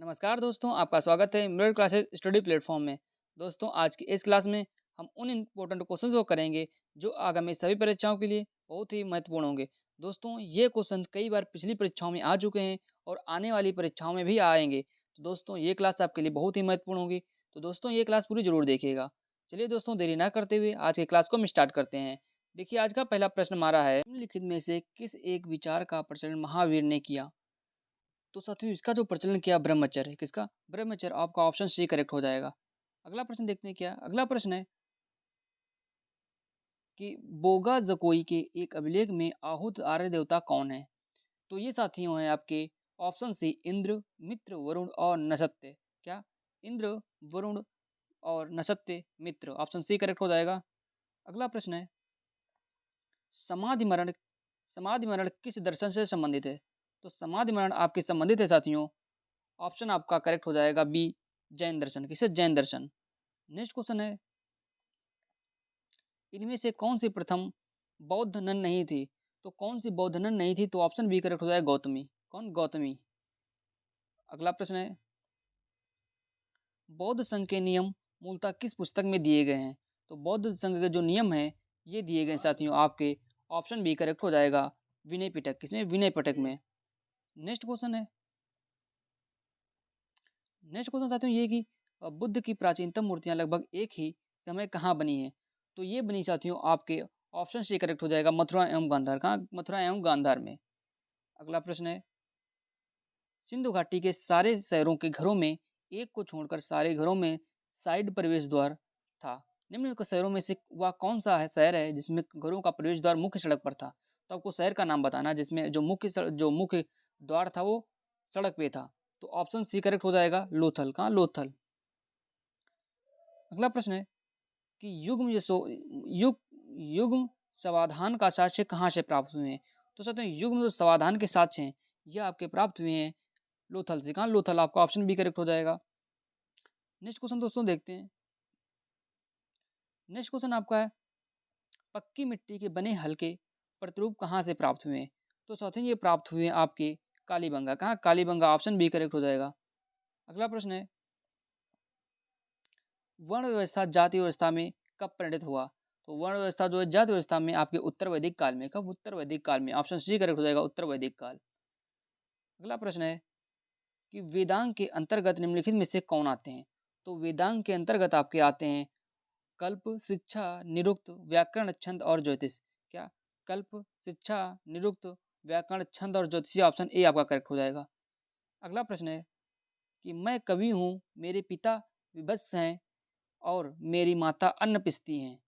नमस्कार दोस्तों, आपका स्वागत है मिरर क्लासेस स्टडी प्लेटफॉर्म में। दोस्तों, आज की इस क्लास में हम उन इम्पोर्टेंट क्वेश्चंस को करेंगे जो आगामी सभी परीक्षाओं के लिए बहुत ही महत्वपूर्ण होंगे। दोस्तों, ये क्वेश्चन कई बार पिछली परीक्षाओं में आ चुके हैं और आने वाली परीक्षाओं में भी आएंगे। तो दोस्तों, ये क्लास आपके लिए बहुत ही महत्वपूर्ण होगी। तो दोस्तों, ये क्लास पूरी जरूर देखिएगा। चलिए दोस्तों, देरी ना करते हुए आज की क्लास को हम स्टार्ट करते हैं। देखिए, आज का पहला प्रश्न हमारा है, निम्नलिखित में से किस एक विचार का प्रचलन महावीर ने किया? तो साथियों, इसका जो प्रचलन किया ब्रह्मचर्य, किसका? ब्रह्मचर्य। आपका ऑप्शन सी करेक्ट हो जाएगा। अगला प्रश्न देखते हैं क्या। अगला प्रश्न है कि बोगा जकोई के एक अभिलेख में आहूत आर्य देवता कौन है? तो ये साथियों है आपके ऑप्शन सी इंद्र, मित्र, वरुण और नसत्य। क्या? इंद्र, वरुण और नसत्य, मित्र। ऑप्शन सी करेक्ट हो जाएगा। अगला प्रश्न है, समाधि मरण समाधि मरण किस दर्शन से संबंधित है? तो समाधि मरण आपके संबंधित है साथियों। ऑप्शन आपका करेक्ट हो जाएगा बी, जैन दर्शन। किसे? जैन दर्शन। नेक्स्ट क्वेश्चन है, इनमें से कौन सी प्रथम बौद्ध नन नहीं थी? तो कौन सी बौद्ध नन नहीं थी? तो ऑप्शन बी करेक्ट हो जाएगा गौतमी। कौन? गौतमी। अगला प्रश्न है, बौद्ध संघ के नियम मूलतः किस पुस्तक में दिए गए हैं? तो बौद्ध संघ के जो नियम है ये दिए गए साथियों आपके ऑप्शन बी करेक्ट हो जाएगा विनय पिटक। किसमें? विनय पिटक में। नेक्स्ट क्वेश्चन है, नेक्स्ट क्वेश्चन साथियों ये कि बुद्ध की प्राचीनतम मूर्तियां लगभग एक ही समय कहाँ बनी है? तो ये बनी साथियों आपके ऑप्शन से करेक्ट हो जाएगा मथुरा एवं गांधार। कहाँ? मथुरा एवं गांधार में। अगला प्रश्न है, सिंधु घाटी के सारे शहरों के घरों में एक को छोड़कर सारे घरों में साइड प्रवेश द्वार था। निम्नलिखित शहरों में से वह कौन सा है शहर है जिसमें घरों का प्रवेश द्वार मुख्य सड़क पर था? तो आपको शहर का नाम बताना जिसमें जो मुख्य द्वार था वो सड़क पे था। तो ऑप्शन सी करेक्ट हो जाएगा लोथल। कहाँ? लोथल। अगला प्रश्न है कि युग्म समाधान का साक्ष्य कहाँ से प्राप्त हुए हैं? तो कहते हैं युग्म जो समाधान के साक्ष्य हैं यह आपके प्राप्त हुए हैं लोथल से। कहाँ? लोथल। आपका ऑप्शन बी करेक्ट हो जाएगा। नेक्स्ट क्वेश्चन दोस्तों देखते हैं। नेक्स्ट क्वेश्चन आपका है, पक्की मिट्टी के बने हल्के प्रतिरूप कहाँ से प्राप्त हुए हैं? तो साथियों ये प्राप्त हुए हैं आपके कालीबंगा। कहाँ? कालीबंगा। ऑप्शन बी करेक्ट हो जाएगा। अगला प्रश्न है, वर्ण व्यवस्था जाति व्यवस्था में कब परिणत हुआ? तो वर्ण व्यवस्था जो है जाति व्यवस्था में आपके उत्तर वैदिक काल में। कब? उत्तर वैदिक काल में। ऑप्शन सी करेक्ट हो जाएगा उत्तर वैदिक काल। अगला प्रश्न है कि वेदांग के अंतर्गत निम्नलिखित में से कौन आते हैं? तो वेदांग के अंतर्गत आपके आते हैं कल्प, शिक्षा, निरुक्त, व्याकरण, छंद और ज्योतिष। क्या? कल्प, शिक्षा, निरुक्त, व्याकरण, छंद और ज्योतिष। ऑप्शन ए आपका करेक्ट हो जाएगा। अगला प्रश्न है कि मैं कवि हूँ, मेरे पिता विभत्स हैं और मेरी माता अन्न पिसती हैं।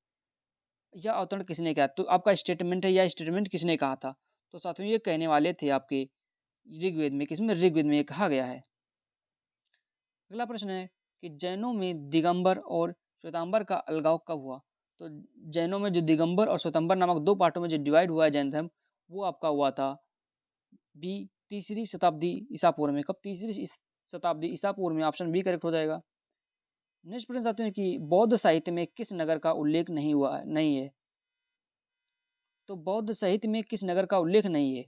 यह अवतरण किसने किया? तो आपका स्टेटमेंट है, यह स्टेटमेंट किसने कहा था? तो साथियों ये कहने वाले थे आपके ऋग्वेद में। किसमें? ऋग्वेद में ये कहा गया है। अगला प्रश्न है कि जैनों में दिगंबर और श्वेतांबर का अलगाव कब हुआ? तो जैनों में जो दिगंबर और श्वेतांबर नामक दो पार्टों में जो डिवाइड हुआ है जैन धर्म, वो आपका हुआ था बी, तीसरी शताब्दी ईसा पूर्व में। कब? तीसरी शताब्दी ईसा पूर्व में। ऑप्शन बी करेक्ट हो जाएगा। नेक्स्ट प्रश्न आते हैं कि बौद्ध साहित्य में किस नगर का उल्लेख नहीं है? तो बौद्ध साहित्य में किस नगर का उल्लेख नहीं है?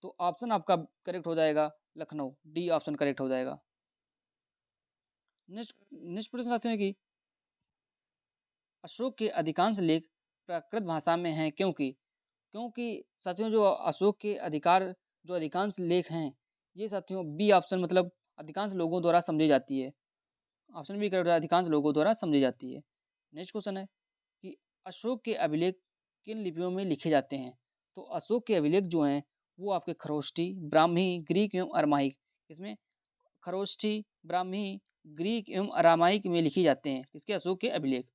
तो ऑप्शन आपका करेक्ट हो जाएगा लखनऊ। डी ऑप्शन करेक्ट हो जाएगा। नेक्स्ट नेक्स्ट प्रश्न आते हैं कि अशोक के अधिकांश लेख प्राकृत भाषा में हैं क्योंकि क्योंकि साथियों जो अशोक के अधिकांश लेख हैं ये साथियों बी ऑप्शन मतलब अधिकांश लोगों द्वारा समझी जाती है। ऑप्शन बी करेक्ट है, अधिकांश लोगों द्वारा समझी जाती है। नेक्स्ट क्वेश्चन है कि अशोक के अभिलेख किन लिपियों में लिखे जाते हैं? तो अशोक के अभिलेख जो हैं वो आपके खरोष्टी, ब्राह्मी, ग्रीक एवं अरमाइक। इसमें खरोष्टी, ब्राह्मी, ग्रीक एवं अरामाइक में लिखे जाते हैं किसके? अशोक के अभिलेख।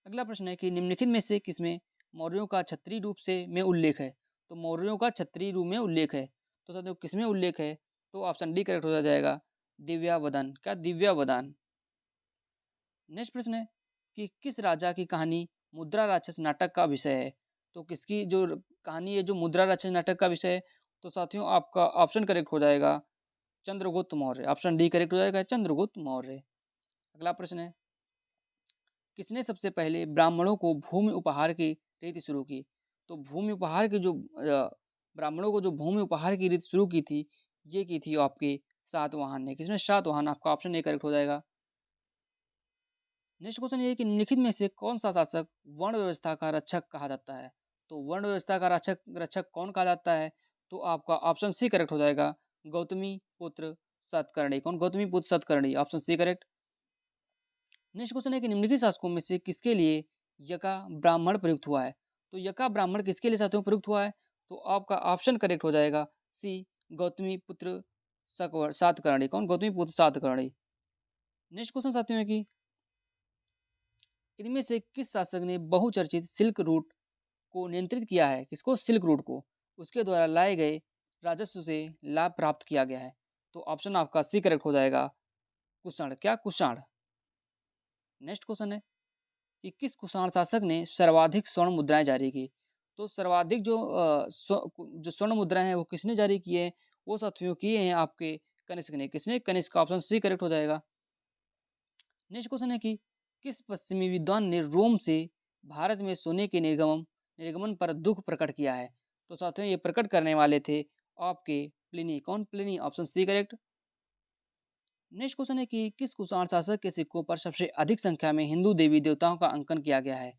अगला प्रश्न है कि निम्नलिखित में से किसमें मौर्यों का क्षत्रिय रूप से में उल्लेख है? तो मौर्यों का क्षत्रिय रूप में उल्लेख है। तो साथियों किसमें उल्लेख है? तो ऑप्शन डी करेक्ट हो जाएगा दिव्यावदान। क्या? दिव्यावदान। नेक्स्ट प्रश्न है कि किस राजा की कहानी मुद्रा राक्षस नाटक का विषय है? तो किसकी जो कहानी है जो मुद्रा राक्षस नाटक का विषय है? तो साथियों आपका ऑप्शन करेक्ट हो जाएगा Chandragupta Maurya. Option D correct हो जाएगा चंद्रगुप्त मौर्य। अगला प्रश्न है, किसने सबसे पहले ब्राह्मणों को भूमि उपहार की रीति शुरू की? तो भूमि उपहार की जो ब्राह्मणों को जो भूमि उपहार की रीति शुरू की थी ये की थी आपके सातवाहन ने। किसने? सातवाहन। आपका ऑप्शन ए करेक्ट हो जाएगा। नेक्स्ट क्वेश्चन ये है कि निम्नलिखित में से कौन सा शासक वर्ण व्यवस्था का रक्षक कहा जाता है? तो वर्ण व्यवस्था का रक्षक रक्षक कौन कहा जाता है? तो आपका ऑप्शन सी करेक्ट हो जाएगा, गौतमी पुत्र सतकर्णी। कौन? Gautamiputra Satakarni. Option C correct. Next question है कि निम्नलिखित शासकों में से किसके लिए यका ब्राह्मण प्रयुक्त हुआ है? तो यका ब्राह्मण किसके लिए साथियों प्रयुक्त हुआ है? तो आपका ऑप्शन करेक्ट हो जाएगा सी, गौतमी पुत्र सातकर्णी। कौन? गौतमी पुत्र सातकर्णी। नेक्स्ट क्वेश्चन साथियों है कि इनमें से किस शासक ने बहुचर्चित सिल्क रूट को नियंत्रित किया है? किसको? सिल्क रूट को। उसके द्वारा लाए गए राजस्व से लाभ प्राप्त किया गया है। तो ऑप्शन आपका सी करेक्ट हो जाएगा, कुषाण। क्या? कुषाण। नेक्स्ट क्वेश्चन है कि किस कुषाण शासक ने सर्वाधिक स्वर्ण मुद्राएं जारी की? तो सर्वाधिक जो स्वर्ण मुद्राएं हैं वो किसने जारी किए हैं? वो साथियों किए हैं आपके कनिष्क ने। किसने? कनिष्क। का ऑप्शन सी करेक्ट हो जाएगा। नेक्स्ट क्वेश्चन है कि किस पश्चिमी विद्वान ने रोम से भारत में सोने के निर्गमन पर दुख प्रकट किया है? तो साथियों ये प्रकट करने वाले थे आपके प्लिनी। कौन? Pliny. Option C correct. Next question है कि किस कुषाण शासक के सिक्कों पर सबसे अधिक संख्या में हिंदू देवी देवताओं का अंकन किया गया है?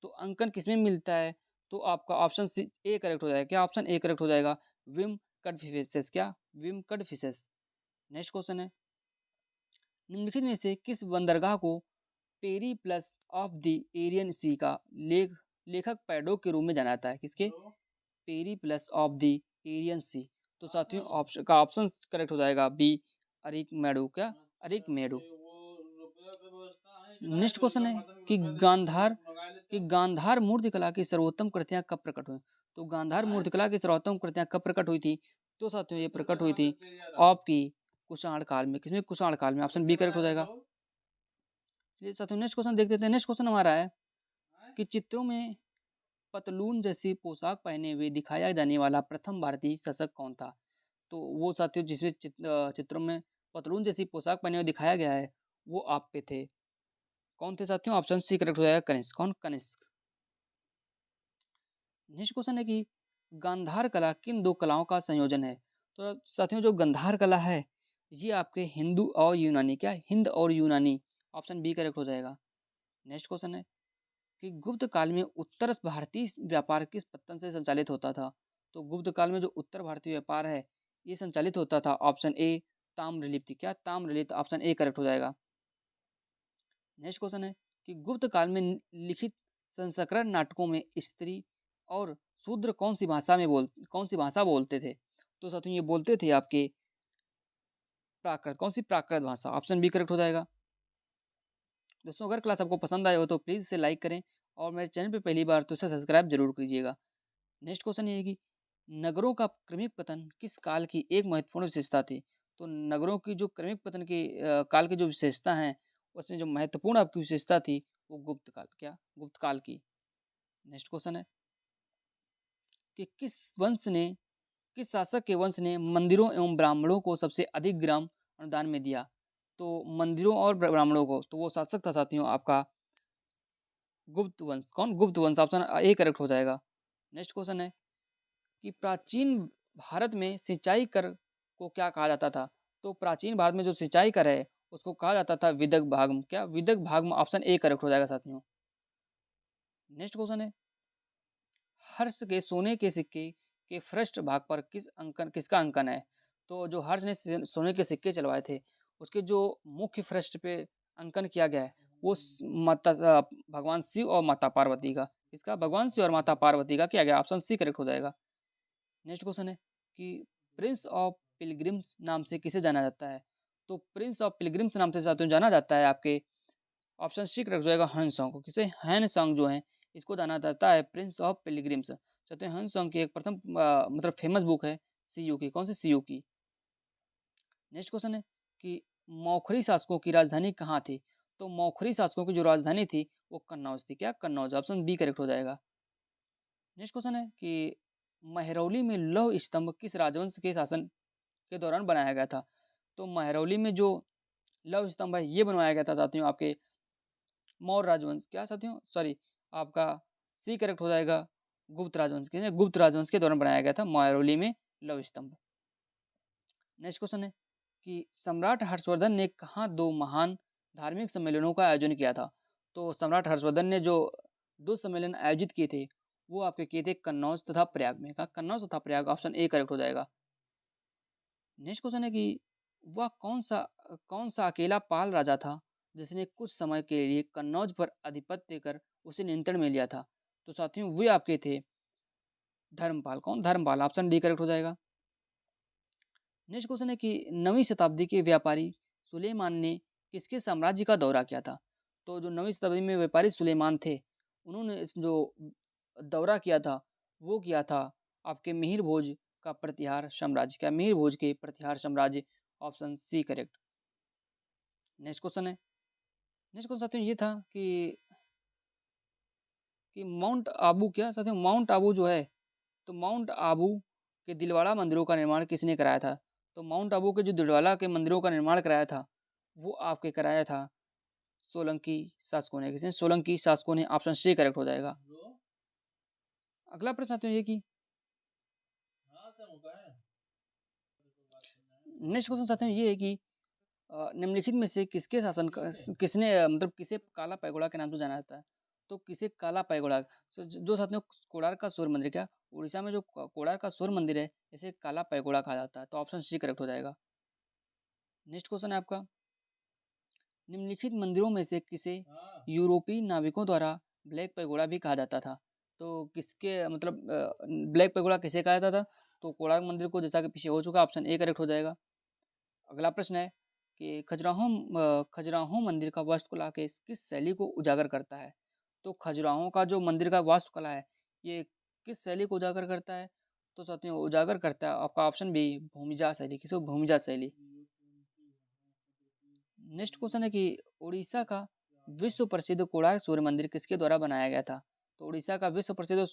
तो अंकन किसमें मिलता है? तो आपका ऑप्शन सी ए करेक्ट हो जाएगा। क्या? ऑप्शन ए करेक्ट हो जाएगा, विम कडफिसेस। क्या? विम कडफिसेस। नेक्स्ट क्वेश्चन है निम्नलिखित में से किस बंदरगाह को Periplus of the Erythraean Sea का लेखक पैडोक के रूप में जाना जाता है? किसके? Periplus of the Erythraean Sea. तो साथियों ऑप्शन करेक्ट हो जाएगा बी, अरिक मेडो। क्या? अरिक मेडो। नेक्स्ट क्वेश्चन है कि गांधार मूर्तिकला की सर्वोत्तम कृतियां कब प्रकट हुई? तो गांधार मूर्तिकला की सर्वोत्तम कृतियां कब प्रकट हुई थी? तो साथियों ये प्रकट हुई थी आपकी कुषाण काल में। किसमें? कुषाण काल में। ऑप्शन बी करेक्ट हो जाएगा। चलिए साथियों नेक्स्ट क्वेश्चन देख लेते हैं। नेक्स्ट क्वेश्चन हमारा है कि चित्रों में पतलून जैसी पोशाक पहने हुए दिखाया जाने वाला प्रथम भारतीय शासक कौन था? तो वो साथियों जिसमें चित्रों में पतलून जैसी पोशाक पहने हुए दिखाया गया है वो आप पे थे। कौन थे साथियों? ऑप्शन सी करेक्ट हो जाएगा, कनिष्क। कौन? कनिष्क। नेक्स्ट क्वेश्चन है कि गांधार कला किन दो कलाओं का संयोजन है? तो साथियों जो गांधार कला है ये आपके हिंदू और यूनानी। क्या? हिंद और यूनानी। ऑप्शन बी करेक्ट हो जाएगा। नेक्स्ट क्वेश्चन है कि गुप्त काल में उत्तर भारतीय व्यापार किस पत्तन से संचालित होता था? तो गुप्त काल में जो उत्तर भारतीय व्यापार है ये संचालित होता था ऑप्शन ए, ताम्रलिप्ति। क्या? ताम्रलिप्त। ऑप्शन ए करेक्ट हो जाएगा। नेक्स्ट क्वेश्चन है कि गुप्त काल में लिखित संस्करण नाटकों में स्त्री और शूद्र कौन सी भाषा बोलते थे? तो साथियों ये बोलते थे आपके प्राकृत। कौन सी? प्राकृत भाषा। ऑप्शन बी करेक्ट हो जाएगा। दोस्तों अगर क्लास आपको पसंद आए हो तो प्लीज़ इसे लाइक करें और मेरे चैनल पे पहली बार तो इसे सब्सक्राइब जरूर कीजिएगा। नेक्स्ट क्वेश्चन ये है कि नगरों का क्रमिक पतन किस काल की एक महत्वपूर्ण विशेषता थी? तो नगरों की जो क्रमिक पतन की काल की जो विशेषता है उसमें जो महत्वपूर्ण आपकी विशेषता थी वो गुप्त काल। क्या? गुप्त काल की। नेक्स्ट क्वेश्चन है कि किस शासक के वंश ने मंदिरों एवं ब्राह्मणों को सबसे अधिक ग्राम अनुदान में दिया? तो मंदिरों और ब्राह्मणों को तो वो शासक था साथियों आपका गुप्त वंश। कौन? गुप्त वंश। ऑप्शन ए करेक्ट हो जाएगा। नेक्स्ट क्वेश्चन है कि प्राचीन भारत में सिंचाई कर को क्या कहा जाता था? तो प्राचीन भारत में जो सिंचाई कर है उसको कहा जाता था विदग भागम। क्या? विदग भागम। ऑप्शन ए करेक्ट हो जाएगा साथियों। नेक्स्ट क्वेश्चन है हर्ष के सोने के सिक्के के पृष्ठ भाग पर किसका अंकन है? तो जो हर्ष ने सोने के सिक्के चलवाए थे उसके जो मुख्य पृष्ठ पे अंकन किया गया है वो माता भगवान शिव और माता पार्वती का। इसका भगवान शिव और माता पार्वती का किया गया। ऑप्शन सी करेक्ट हो जाएगा। नेक्स्ट क्वेश्चन है कि प्रिंस ऑफ पिलग्रिम्स नाम से किसे जाना जाता है? तो प्रिंस ऑफ पिलग्रिम्स नाम से साथियों जाना जाता है आपके ऑप्शन सी करेक्ट हो जाएगा हन सॉन्ग को। किसे? हैन सॉन्ग जो है इसको जाना जाता है प्रिंस ऑफ पिलग्रिम्स। चाहते हैं हन सॉन्ग की एक प्रथम मतलब फेमस बुक है सीयू की। कौन सी? सीयू की। नेक्स्ट क्वेश्चन है कि मौखरी शासकों की राजधानी कहाँ थी? तो मौखरी शासकों की जो राजधानी थी वो कन्नौज थी। क्या? कन्नौज। ऑप्शन बी करेक्ट हो जाएगा। नेक्स्ट क्वेश्चन है कि महरौली में लौह स्तंभ किस राजवंश के शासन के दौरान बनाया गया था? तो महरौली में जो लौह स्तंभ है ये बनवाया गया था साथियों आपके मौर्य राजवंश। क्या साथियों? सॉरी, आपका सी करेक्ट हो जाएगा गुप्त राजवंश के। गुप्त राजवंश के दौरान बनाया गया था महरौली में लौह स्तंभ। नेक्स्ट क्वेश्चन है कि सम्राट हर्षवर्धन ने कहाँ दो महान धार्मिक सम्मेलनों का आयोजन किया था। तो सम्राट हर्षवर्धन ने जो दो सम्मेलन आयोजित किए थे वो आपके किए थे कन्नौज तथा प्रयाग में। कहा कन्नौज तथा प्रयाग, ऑप्शन ए करेक्ट हो जाएगा। नेक्स्ट क्वेश्चन है कि वह कौन सा अकेला पाल राजा था जिसने कुछ समय के लिए कन्नौज पर आधिपत्य कर उसे नियंत्रण में लिया था। तो साथियों वे आपके थे धर्मपाल। कौन? धर्मपाल, ऑप्शन डी करेक्ट हो जाएगा। नेक्स्ट क्वेश्चन है कि 9वीं शताब्दी के व्यापारी सुलेमान ने किसके साम्राज्य का दौरा किया था। तो जो 9वीं शताब्दी में व्यापारी सुलेमान थे उन्होंने इस जो दौरा किया था वो किया था आपके मिहिर भोज का प्रतिहार साम्राज्य। क्या? मिहिर भोज के प्रतिहार साम्राज्य, option C correct. Next question है, नेक्स्ट क्वेश्चन साथियों ये था कि माउंट आबू, क्या साथियों माउंट आबू जो है, तो माउंट आबू के दिलवाड़ा मंदिरों का निर्माण किसने कराया था। तो माउंट आबू के जो दिलवाड़ा के मंदिरों का निर्माण कराया था वो आपके कराया था सोलंकी शासकों ने। किसने? सोलंकी शासकों ने, ऑप्शन सी करेक्ट हो जाएगा। अगला प्रश्न आते हैं ये कि नेक्स्ट क्वेश्चन चाहते हैं ये है कि निम्नलिखित में से किसके शासन किसने मतलब किसे काला पैगोड़ा के नाम से जाना जाता है। तो किसे काला पैगोड़ा, जो साथियों कोणार्क का सूर्य मंदिर, क्या उड़ीसा में जो कोणार्क का सूर्य मंदिर है इसे काला पैगोड़ा कहा जाता है। तो ऑप्शन सी करेक्ट हो जाएगा। नेक्स्ट क्वेश्चन है आपका, निम्नलिखित मंदिरों में से किसे यूरोपीय नाविकों द्वारा ब्लैक पैगोड़ा भी कहा जाता था। तो किसके मतलब ब्लैक पैगोड़ा किसे कहा जाता था। तो कोणार्क मंदिर को, जैसा कि पीछे हो चुका, ऑप्शन ए करेक्ट हो जाएगा। अगला प्रश्न है कि खजुराहो मंदिर का वास्तुकला के किस शैली को उजागर करता है। तो खजुराहो का जो मंदिर का वास्तुकला है ये किस शैली को उजागर करता है। तो साथियों उजागर करता है आपका ऑप्शन बी भूमिजा शैली। किसको? भूमिजा शैली। नेक्स्ट क्वेश्चन है कि उड़ीसा का विश्व प्रसिद्ध कोणार्क सूर्य मंदिर किसके द्वारा बनाया गया था। तो उड़ीसा का विश्व प्रसिद्ध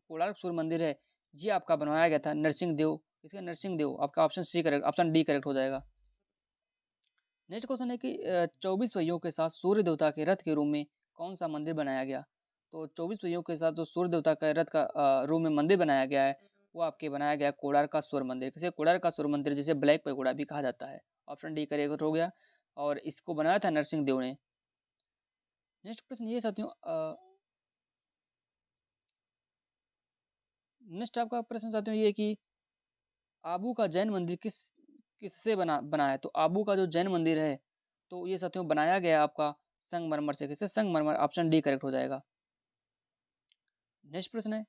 कोणार्क सूर्य मंदिर है ये आपका बनवाया गया था नरसिंह देव। किसका? नरसिंह देव। आपका option C correct, option D correct हो जाएगा। नेक्स्ट क्वेश्चन है कि 24 पहियों के साथ सूर्य देवता के रथ के रूप में कौन सा मंदिर बनाया गया। तो 24 पहियों के साथ जो सूर्य देवता का रथ का रूप में मंदिर बनाया गया है वो आपके बनाया गया कोणार्क का सूर्य मंदिर। किसे? कोणार्क का सूर्य मंदिर, जिसे ब्लैक पैगोड़ा भी कहा जाता है। ऑप्शन डी करेक्ट हो गया और इसको बनाया था नरसिंह देव ने। नेक्स्ट प्रश्न ये साथियों, नेक्स्ट आपका प्रश्न साथियों ये कि आबू का जैन मंदिर किससे बना है। तो आबू का जो जैन मंदिर है तो ये साथियों बनाया गया आपका संगमरमर से। किससे? संगमरमर, ऑप्शन डी करेक्ट हो जाएगा। नेक्स्ट प्रश्न है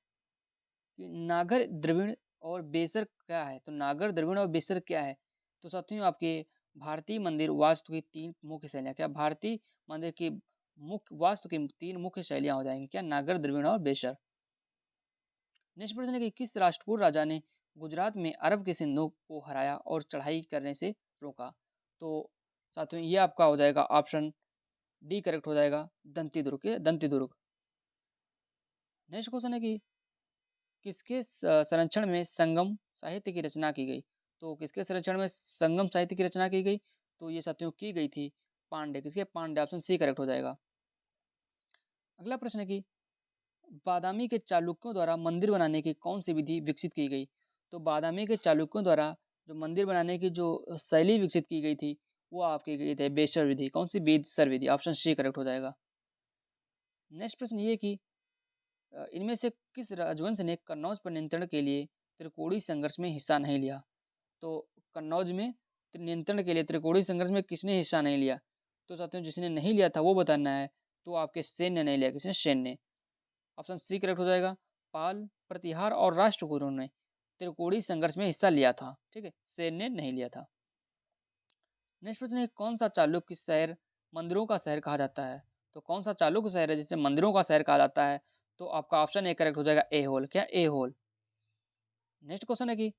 कि नागर द्रविड़ और बेसर क्या है। तो नागर द्रविड़ और बेसर क्या है। तो साथियों आपके भारतीय मंदिर वास्तु की तीन मुख्य शैलियाँ। क्या? भारतीय मंदिर की मुख्य वास्तु की तीन मुख्य शैलियाँ हो जाएंगी। क्या? नागर द्रविड़ और बेसर। नेक्स्ट प्रश्न है कि किस राष्ट्रकूट राजा ने गुजरात में अरब के सिंधु को हराया और चढ़ाई करने से रोका। तो साथियों ये आपका हो जाएगा ऑप्शन डी करेक्ट हो जाएगा, दंती दुर्ग। के दंती दुर्ग। नेक्स्ट क्वेश्चन है कि किसके संरक्षण में संगम साहित्य की रचना की गई। तो किसके संरक्षण में संगम साहित्य की रचना की गई। तो ये साथियों की गई थी पांडे। किसके? पांडे, ऑप्शन सी करेक्ट हो जाएगा। अगला प्रश्न है कि बादामी के चालुक्यों द्वारा मंदिर बनाने की कौन सी विधि विकसित की गई। तो बादामी के चालुक्यों द्वारा जो मंदिर बनाने की जो शैली विकसित की गई थी वो आपकी गई थी बेसर विधि। कौन सी? बेसर विधि, ऑप्शन सी करेक्ट हो जाएगा। नेक्स्ट प्रश्न ये कि इनमें से किस राजवंश ने कन्नौज पर नियंत्रण के लिए त्रिकोणीय संघर्ष में हिस्सा नहीं लिया। तो कन्नौज में नियंत्रण के लिए त्रिकोणीय संघर्ष में किसने हिस्सा नहीं लिया। तो साथियों जिसने नहीं लिया था वो बताना है। तो आपके सेन ने नहीं लिया। किसने? सेन ने, ऑप्शन सी करेक्ट हो जाएगा। पाल, प्रतिहार और राष्ट्रकूटों ने त्रिकोणीय संघर्ष में हिस्सा लिया था। ठीक है, सेन ने नहीं लिया था। नेक्स्ट प्रश्न है कौन सा चालुक्य शहर मंदिरों का शहर कहा जाता है। तो कौन सा चालुक्य शहर है जिसे मंदिरों का शहर कहा जाता है। तो आपका ऑप्शन ए करेक्ट हो जाएगा, ए होल। क्या? ए होल। नेक्स्ट क्वेश्चन है कि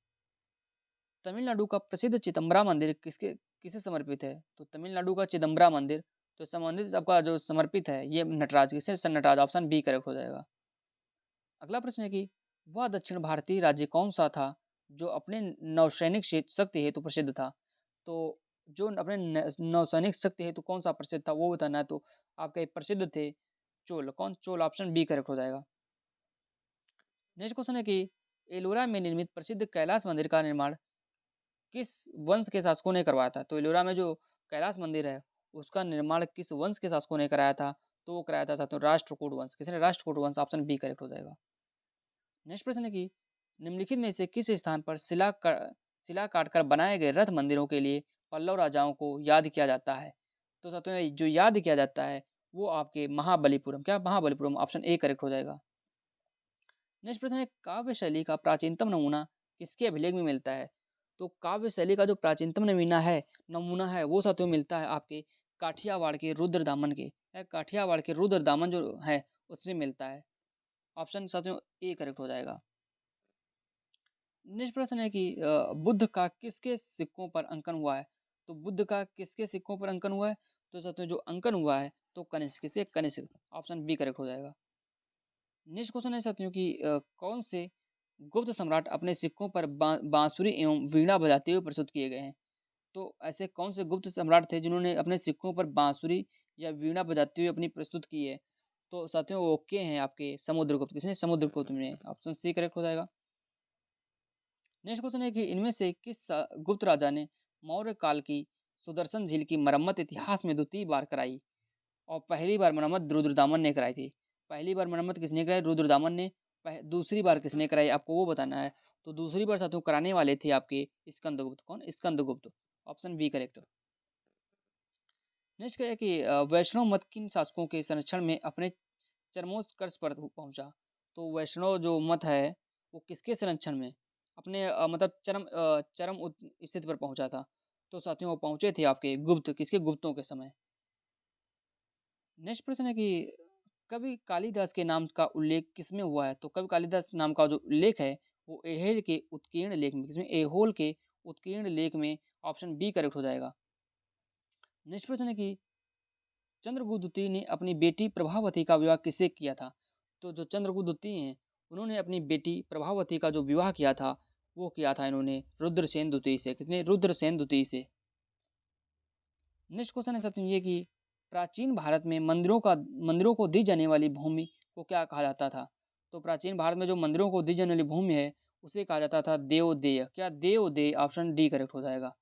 तमिलनाडु का प्रसिद्ध चिदम्बरा मंदिर किसे समर्पित है। तो तमिलनाडु का चिदम्बरा मंदिर तो संबंधित आपका जो समर्पित है ये नटराज। किसे? नटराज, ऑप्शन बी करेक्ट हो जाएगा। अगला प्रश्न है कि वह दक्षिण भारतीय राज्य कौन सा था जो अपने नौसैनिक शक्ति हेतु प्रसिद्ध था। तो जो अपने नौसैनिक शक्ति हेतु कौन सा प्रसिद्ध था वो बताना है। तो आपके प्रसिद्ध थे चोल। कौन? चोल, ऑप्शन बी करेक्ट हो जाएगा। नेक्स्ट क्वेश्चन है कि एलोरा में निर्मित प्रसिद्ध कैलाश मंदिर का निर्माण किस वंश के शासकों ने करवाया था? तो एलोरा में जो कैलाश मंदिर है उसका निर्माण किस वंश के शासकों ने कराया था? तो वो कराया था साथियों राष्ट्रकूट वंश। किसने? राष्ट्रकूट वंश। ऑप्शन बी करेक्ट हो जाएगा। नेक्स्ट प्रश्न है कि निम्नलिखित में से किस स्थान पर शिला काटकर बनाए गए रथ मंदिरों के लिए पल्लव राजाओं को याद किया जाता है? तो साथियों जो याद किया जाता है वो आपके महाबलीपुरम। क्या? महाबलीपुरम। ऑप्शन ए करेक्ट हो जाएगा। नेक्स्ट प्रश्न है काव्य शैली का प्राचीनतम नमूना किसके अभिलेख में मिलता है? तो काव्य शैली का जो प्राचीनतम नमूना है वो साथियों मिलता है आपके काठियावाड़ के रुद्रदामन के। काठियावाड़ के रुद्रदामन जो है उसमें मिलता है। ऑप्शन साथियों ए करेक्ट हो जाएगा। नेक्स्ट प्रश्न है कि बुद्ध का किसके सिक्कों पर अंकन हुआ है? तो बुद्ध का किसके सिक्कों पर अंकन हुआ है? तो साथियों जो अंकन हुआ है तो कनिष्क। किसे? कनिष्क। ऑप्शन बी करेक्ट हो जाएगा। नेक्स्ट क्वेश्चन है साथियों कि कौन से गुप्त सम्राट अपने सिक्कों पर बांसुरी एवं वीणा बजाते हुए प्रस्तुत किए गए हैं? तो ऐसे कौन से गुप्त सम्राट थे जिन्होंने अपने सिक्कों पर बांसुरी या वीणा बजाते हुए अपनी प्रस्तुत की है? तो साथियों वो ओके हैं आपके समुद्रगुप्त। किसने? समुद्रगुप्त ने। ऑप्शन सी करेक्ट हो जाएगा। नेक्स्ट क्वेश्चन है कि इनमें से किस गुप्त राजा ने मौर्य काल की सुदर्शन झील की मरम्मत इतिहास में द्वितीय बार कराई और पहली बार मरम्मत रुद्रदामन ने कराई थी? पहली बार मरम्मत किसने कराई? रुद्रदामन ने। दूसरी बार किसने कराई आपको वो बताना है। तो दूसरी बार साथियों कराने वाले थे आपके स्कंदगुप्त। कौन? Skandagupta. Option B correct. Next क्या है कि वैष्णव मत किन शासकों के संरक्षण में अपने चरमोत्कर्ष पर पहुंचा? तो वैष्णव जो मत है वो किसके संरक्षण में अपने मतलब चरम स्थिति पर पहुंचा था? तो साथियों वो पहुंचे थे आपके गुप्त। किसके? गुप्तों के समय। नेक्स्ट प्रश्न है कि कवि कालिदास के नाम का उल्लेख किसमें हुआ है? तो कवि कालिदास नाम का जो उल्लेख है वो एहेल के उत्कीर्ण लेख में। किसमें? एहोल के उत्कीर्ण लेख में। ऑप्शन बी करेक्ट हो जाएगा। नेक्स्ट प्रश्न है कि चंद्रगुप्त द्वितीय ने अपनी बेटी प्रभावती का विवाह किससे किया था? तो जो चंद्रगुप्त द्वितीय हैं उन्होंने अपनी बेटी प्रभावती का जो विवाह किया था वो किया था इन्होंने रुद्रसेन द्वितीय से। किसने? रुद्रसेन द्वितीय से। नेक्स्ट क्वेश्चन है साथियों ये कि प्राचीन भारत में मंदिरों को दी जाने वाली भूमि को क्या कहा जाता था? तो प्राचीन भारत में जो मंदिरों को दी जाने वाली भूमि है उसे कहा जाता था देवदेय। क्या? देवदेय। ऑप्शन डी करेक्ट हो जाएगा।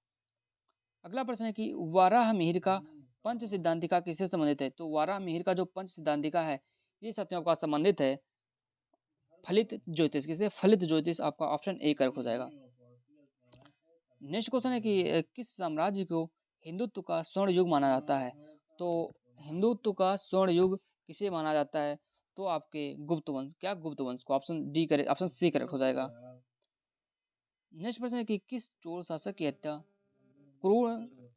अगला प्रश्न है कि वाराह मिहिर का पंच सिद्धांतिका किससे संबंधित है? तो वाराह मिहिर का जो पंच सिद्धांतिका है ये साथियों आपका संबंधित है फलित ज्योतिष। किसे? फलित ज्योतिष। आपका ऑप्शन ए करेक्ट हो जाएगा। नेक्स्ट क्वेश्चन है कि किस साम्राज्य को हिंदुत्व का स्वर्ण युग माना जाता है? तो हिंदुत्व का स्वर्ण युग किसे माना जाता है? तो आपके गुप्त वंश। क्या? गुप्त वंश को। Option D correct, option C correct हो जाएगा। नेक्स्ट प्रश्न है कि किस चोल शासक की हत्या क्रूर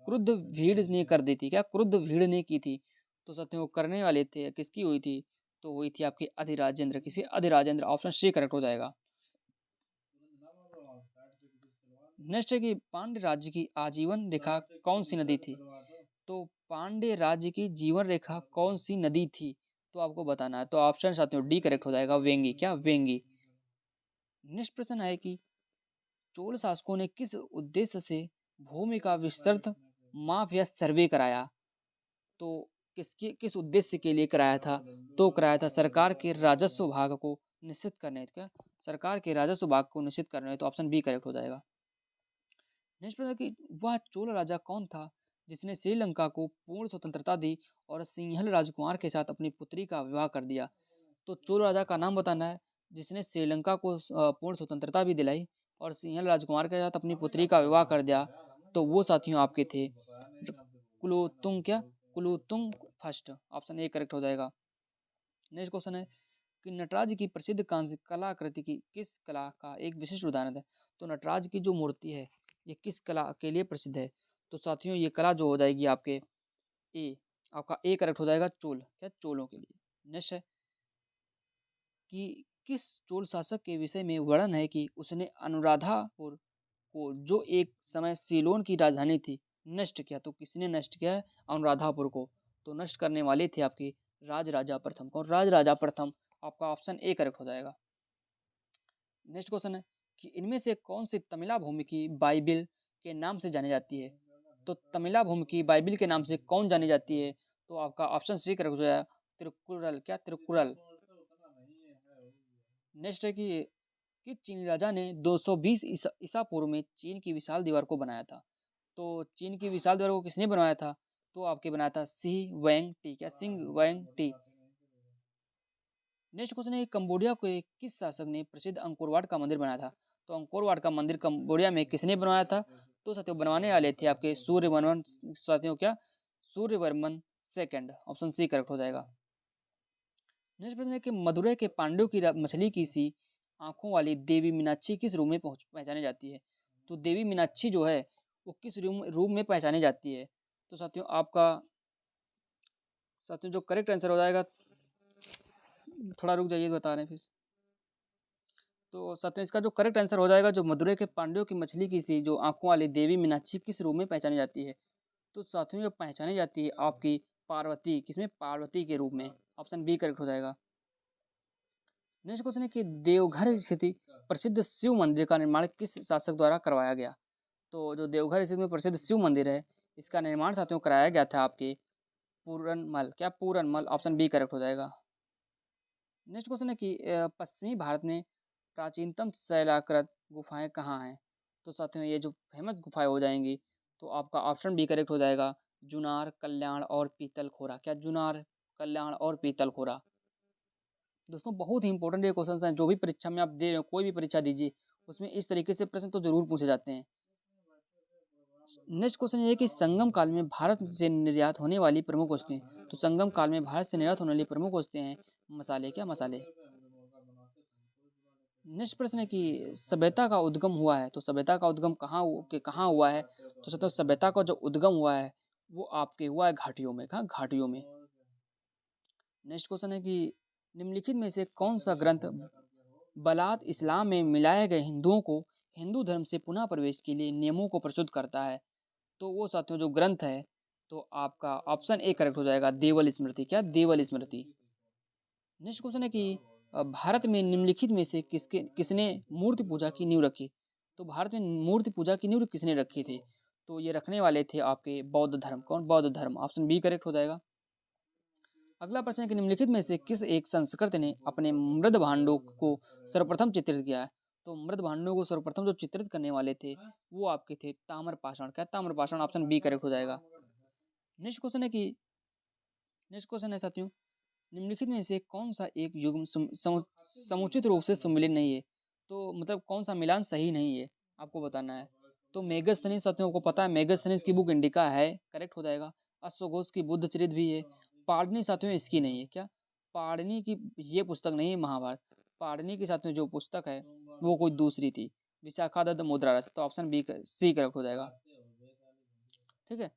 क्रुद्ध भीड़ ने कर दी थी? क्या? क्रुद्ध भीड़ ने की थी। तो साथियों वो करने वाले थे किसकी हुई थी? तो हुई थी आपके अधिराजेंद्र। किसी? अधिराजेंद्र। ऑप्शन सी करेक्ट हो जाएगा। नेक्स्ट है कि पांड्य राज्य की आजीवन रेखा कौन सी नदी थी? तो पांड्य राज्य की जीवन रेखा कौन सी नदी थी? तो आपको बताना है। तो ऑप्शन साथियों डी करेक्ट हो जाएगा। वेंगी। क्या? वेंगी। नेक्स्ट प्रश्न है कि चोल शासकों ने किस उद्देश्य से भूमि का विस्तृत माप या सर्वे कराया? तो किस उद्देश्य के लिए कराया था? तो कराया था सरकार के राजस्व भाग को निश्चित करने। क्या? सरकार के राजस्व भाग को निश्चित करने। तो ऑप्शन बी करेक्ट हो जाएगा। नेक्स्ट प्रश्न कि वह चोल राजा कौन था जिसने श्रीलंका को पूर्ण स्वतंत्रता दी और सिंहल राजकुमार के साथ अपनी पुत्री का विवाह कर दिया? तो चोल राजा का नाम बताना है जिसने श्रीलंका को पूर्ण स्वतंत्रता भी दिलाई और सिंहल राजकुमार के साथ अपनी पुत्री का विवाह कर दिया। तो वो साथियों आपके थे कुलोत्तुंग। क्या? Kulottunga first. Option A correct हो जाएगा। नेक्स्ट क्वेश्चन है कि नटराज की प्रसिद्ध कांस्य कलाकृति की किस कला का एक विशिष्ट उदाहरण है? तो नटराज की जो मूर्ति है ये किस कला के लिए प्रसिद्ध है? तो साथियों ये कला जो हो जाएगी आपके ए। आपका ए करेक्ट हो जाएगा चोल। क्या? चोलों के लिए। नेक्स्ट है कि किस चोल शासक के विषय में वर्णन है कि उसने अनुराधापुर को जो एक समय सीलोन की राजधानी थी नष्ट किया? तो किसने नष्ट किया है अनुराधापुर को? तो नष्ट करने वाले थे आपके राज राजा प्रथम। कौन? राज राजा प्रथम। आपका ऑप्शन ए करेक्ट हो जाएगा। नेक्स्ट क्वेश्चन है कि इनमें से कौन सी तमिला भूमि की बाइबिल के नाम से जानी जाती है? तो तमिला भूमि की बाइबिल के नाम से कौन जानी जाती है? तो आपका ऑप्शन सी करेक्ट हो जाएगा तिरुकुरल। क्या? तिरुकुरल। नेक्स्ट है कि किस चीनी राजा ने 220 ईसा पूर्व में चीन की विशाल दीवार को बनाया था? तो चीन की विशाल दीवार को किसने बनवाया था? तो आपके बनाया था सी वैंग टी, क्या सिंग वैंग टी। नेक्स्ट क्वेश्चन है कंबोडिया को किस शासक ने प्रसिद्ध अंकोरवाट का मंदिर बनाया था? तो अंकोरवाट का मंदिर कंबोडिया में किसने बनवाया था? तो साथियों बनवाने वाले थे आपके सूर्यवर्मन, साथियों क्या Suryavarman second, option C correct हो जाएगा। नेक्स्ट प्रश्न है कि मदुरै के पांडुओं की मछली की सी आंखों वाली देवी मीनाक्षी किस रूप में पहचानी जाती है? तो देवी मीनाक्षी जो है वो किस रूप में पहचानी जाती है? तो साथियों आपका साथियों जो करेक्ट आंसर हो जाएगा, थोड़ा रुक जाइए बता रहे हैं फिर। तो साथियों इसका जो करेक्ट आंसर हो जाएगा, जो मदुरै के पांडुओं की मछली की सी जो आंखों वाली देवी मीनाक्षी किस रूप में पहचानी जाती है? तो साथियों ये पहचानी जाती है आपकी पार्वती, किसमें पार्वती के रूप में, ऑप्शन बी करेक्ट हो जाएगा। नेक्स्ट क्वेश्चन है कि देवघर स्थित प्रसिद्ध शिव मंदिर का निर्माण किस शासक द्वारा करवाया गया? तो जो देवघर स्थित में प्रसिद्ध शिव मंदिर है इसका निर्माण साथियों कराया गया था आपके पूरनमल, क्या पूरनमल, ऑप्शन बी करेक्ट हो जाएगा। नेक्स्ट क्वेश्चन है कि पश्चिमी भारत में प्राचीनतम शैलाकृत गुफाएं कहाँ हैं? तो साथियों ये जो फेमस गुफाएं हो जाएंगी, तो आपका ऑप्शन बी करेक्ट हो जाएगा, जुनार, कल्याण और पीतलखोरा, क्या जुनार, कल्याण और पीतलखोरा। दोस्तों बहुत ही इंपॉर्टेंट ये क्वेश्चन हैं, जो भी परीक्षा में आप दे रहे हो, कोई भी परीक्षा दीजिए उसमें इस तरीके से प्रश्न तो जरूर पूछे जाते हैं। नेक्स्ट क्वेश्चन ये है कि संगम काल में भारत से निर्यात होने वाली प्रमुख वस्तुएं, तो संगम काल में भारत से निर्यात होने वाली प्रमुख वस्तुएं हैं मसाले, क्या मसाले। नेक्स्ट प्रश्न है कि सभ्यता का उद्गम हुआ है, तो सभ्यता का उद्गम कहाँ हुआ है? तो सत्य सभ्यता का जो उद्गम हुआ है वो आपके हुआ है घाटियों में, कहाँ घाटियों में। नेक्स्ट क्वेश्चन है कि निम्नलिखित में से कौन सा ग्रंथ बलात इस्लाम में मिलाए गए हिंदुओं को हिंदू धर्म से पुनः प्रवेश के लिए नियमों को प्रस्तुत करता है? तो वो साथियों जो ग्रंथ है, तो आपका ऑप्शन ए करेक्ट हो जाएगा, देवल स्मृति, क्या देवल स्मृति। नेक्स्ट क्वेश्चन है कि भारत में निम्नलिखित में से किसने मूर्ति पूजा की नींव रखी? तो भारत में मूर्ति पूजा की नींव किसने रखी थी? तो ये रखने वाले थे आपके बौद्ध धर्म, कौन, बौद्ध धर्म, ऑप्शन बी करेक्ट हो जाएगा। अगला प्रश्न है कि निम्नलिखित में से किस एक संस्कृत ने अपने मृद भांडों को सर्वप्रथम चित्रित किया है? तो मृद भांडों को सर्वप्रथम जो चित्रित करने वाले थे वो आपके थे ताम्रपाषाण, क्या ताम्रपाषाण, ऑप्शन बी करेक्ट हो जाएगा। नेक्स्ट क्वेश्चन है कि नेक्स्ट क्वेश्चन है साथियों, निम्नलिखित में से कौन सा एक युग्म समुचित रूप से सम्मिलित नहीं है? तो मतलब कौन सा मिलान सही नहीं है आपको बताना है। तो मेगस्थनीज साथियों को पता है, मेगस्थनीज की बुक इंडिका है, करेक्ट हो जाएगा। अश्वघोष की बुद्ध चरित भी है। पाणिनि साथियों इसकी नहीं है, क्या पाणिनि की ये पुस्तक नहीं है महाभारत। पाणिनि के साथ में जो पुस्तक है वो कोई दूसरी थी, विशाखादत्त मुद्रा रस, तो ऑप्शन बी सी करेक्ट हो जाएगा। ठीक है।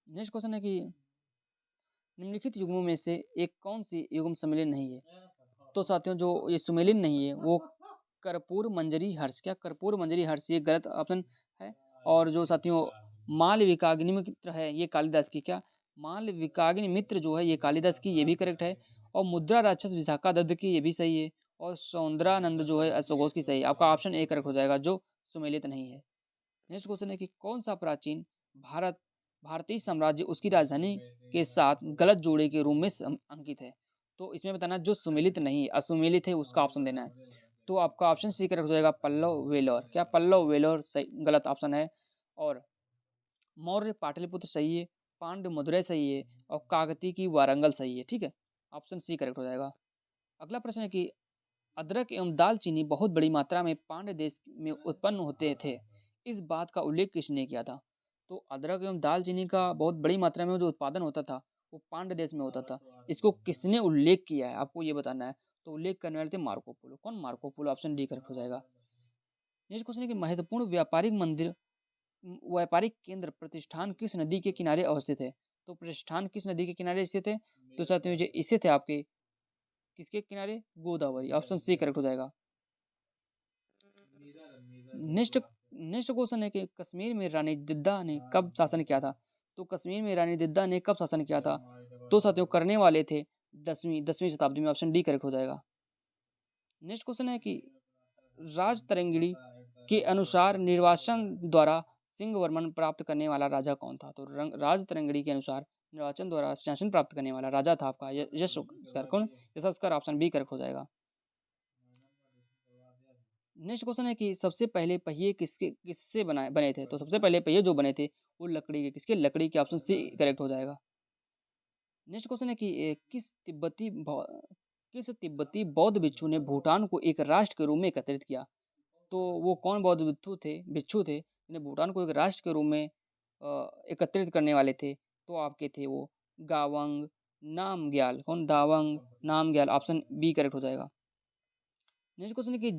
नेक्स्ट क्वेश्चन है कि निम्नलिखित युग्मों में से एक कौन सी युग्म सम्मिलित नहीं है? तो साथियों जो ये सम्मिलित नहीं है वो कर्पूर मंजरी हर्ष, क्या कर्पूर मंजरी हर्ष, ये गलत ऑप्शन है। और जो साथियों माल विकाग्नि मित्र है ये कालिदास की, क्या माल विकाग्नि मित्र जो है ये कालिदास की, ये भी करेक्ट है। और मुद्रा राक्षस विशाखा दत्त की, ये भी सही है। और सौंदरानंद जो है अश्वघोष की सही है। आपका ऑप्शन ए करेक्ट हो जाएगा, जो सम्मिलित नहीं है। नेक्स्ट क्वेश्चन है कि कौन सा प्राचीन भारतीय साम्राज्य उसकी राजधानी के साथ गलत जोड़े के रूप में अंकित है? तो इसमें बताना जो सुमेलित नहीं असुमेलित है उसका ऑप्शन देना है। तो आपका ऑप्शन सी करेक्ट हो जाएगा, पल्लव वेलोर, क्या पल्लव वेलोर सही गलत ऑप्शन है। और मौर्य पाटलिपुत्र सही है, पांड्य मदुरै सही है, और काकती की वारंगल सही है। ठीक है, ऑप्शन सी करेक्ट हो जाएगा। अगला प्रश्न है कि अदरक एवं दालचीनी बहुत बड़ी मात्रा में पांड्य देश में उत्पन्न होते थे, इस बात का उल्लेख किसने किया था? तो अदरक एवं दालचीनी का बहुत बड़ी मात्रा में जो उत्पादन होता था वो पांड्य देश में होता था, इसको किसने उल्लेख किया है आपको ये बताना है। तो उल्लेख करने वाले थे मार्को पोलो, कौन, Marco Polo, option D correct हो जाएगा। नेक्स्ट क्वेश्चन है कि महत्वपूर्ण व्यापारिक केंद्र प्रतिष्ठान किस नदी के किनारे अवस्थित है? तो प्रतिष्ठान किस नदी के किनारे स्थित है? तो साथियों जो स्थित है आपके किसके किनारे, गोदावरी, ऑप्शन सी करेक्ट हो जाएगा। नेक्स्ट नेक्स्ट क्वेश्चन है कि कश्मीर में रानी दिद्दा ने कब शासन किया था? तो कश्मीर में रानी दिद्दा ने कब शासन किया था? तो साथियों करने वाले थे दसवीं शताब्दी में, ऑप्शन डी करेक्ट हो जाएगा। नेक्स्ट क्वेश्चन है कि राज तरंगिणी के अनुसार निर्वाचन द्वारा सिंह वर्मन प्राप्त करने वाला राजा कौन था? तो राज तरंगिणी के अनुसार निर्वाचन द्वारा शासन प्राप्त करने वाला राजा था आपका यशस्कर, कौन, यशस्कर, ऑप्शन बी करेक्ट हो जाएगा। नेक्स्ट क्वेश्चन है कि सबसे पहले पहिए किससे बने थे। तो सबसे पहले पहिए जो बने थे वो लकड़ी के, किसके, लकड़ी के। ऑप्शन सी करेक्ट हो जाएगा। नेक्स्ट क्वेश्चन है कि किस तिब्बती बौद्ध भिक्षु ने भूटान को एक राष्ट्र के रूप में एकत्रित किया। तो वो कौन बौद्ध भिक्षु थे जिन्हें भूटान को एक राष्ट्र के रूप में एकत्रित करने वाले थे। तो आपके थे वो गावंग नामग्याल। कौन, दावंग नामग्याल। ऑप्शन बी करेक्ट हो जाएगा। नेक्स्ट क्वेश्चन है कि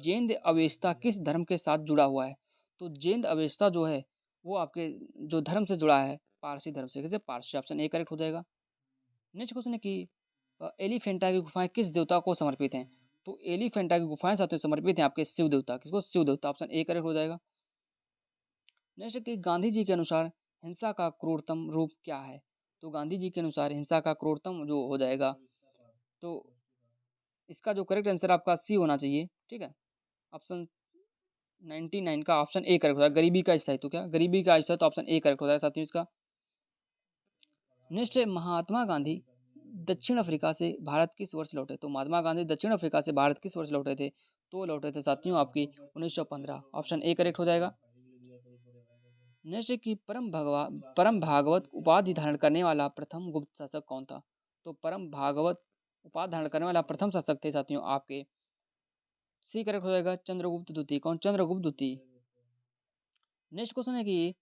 जैन अवेस्ता किस धर्म के साथ जुड़ा हुआ है। तो जैन अवेस्ता जो है वो आपके जो धर्म से जुड़ा है, पारसी धर्म से, कैसे, पारसी। ऑप्शन ए करेक्ट हो जाएगा। नेक्स्ट क्वेश्चन है कि एलिफेंटा की गुफाएं किस देवता को समर्पित हैं। तो एलिफेंटा की गुफाएं साथियों समर्पित हैं आपके शिव देवता। किसको, शिव देवता। ऑप्शन ए करेक्ट हो जाएगा। नेक्स्ट है कि गांधी जी के अनुसार हिंसा का क्रूरतम रूप क्या है। तो गांधी जी के अनुसार हिंसा का क्रूरतम जो हो जाएगा, तो इसका जो करेक्ट आंसर आपका सी होना चाहिए, ठीक है। ऑप्शन 99 का ऑप्शन ए करेक्ट हो जाएगा। गरीबी का स्थायित्व, तो क्या गरीबी का स्थायित्व। तो ऑप्शन ए करेक्ट हो जाएगा साथियों इसका। नेक्स्ट है महात्मा गांधी दक्षिण अफ्रीका से भारत किस वर्ष लौटे। तो महात्मा गांधी दक्षिण अफ्रीका से भारत किस वर्ष लौटे थे। तो लौटे थे साथियों आपकी 1915। ऑप्शन ए करेक्ट हो जाएगा। नेक्स्ट है कि परम भागवत उपाधि धारण करने वाला प्रथम गुप्त शासक कौन था। तो परम भागवत उपाधि धारण करने वाला प्रथम शासक थे साथियों आपके, सी करेक्ट हो जाएगा, चंद्रगुप्त द्वितीय। कौन, चंद्रगुप्त द्वितीय। नेक्स्ट क्वेश्चन है कि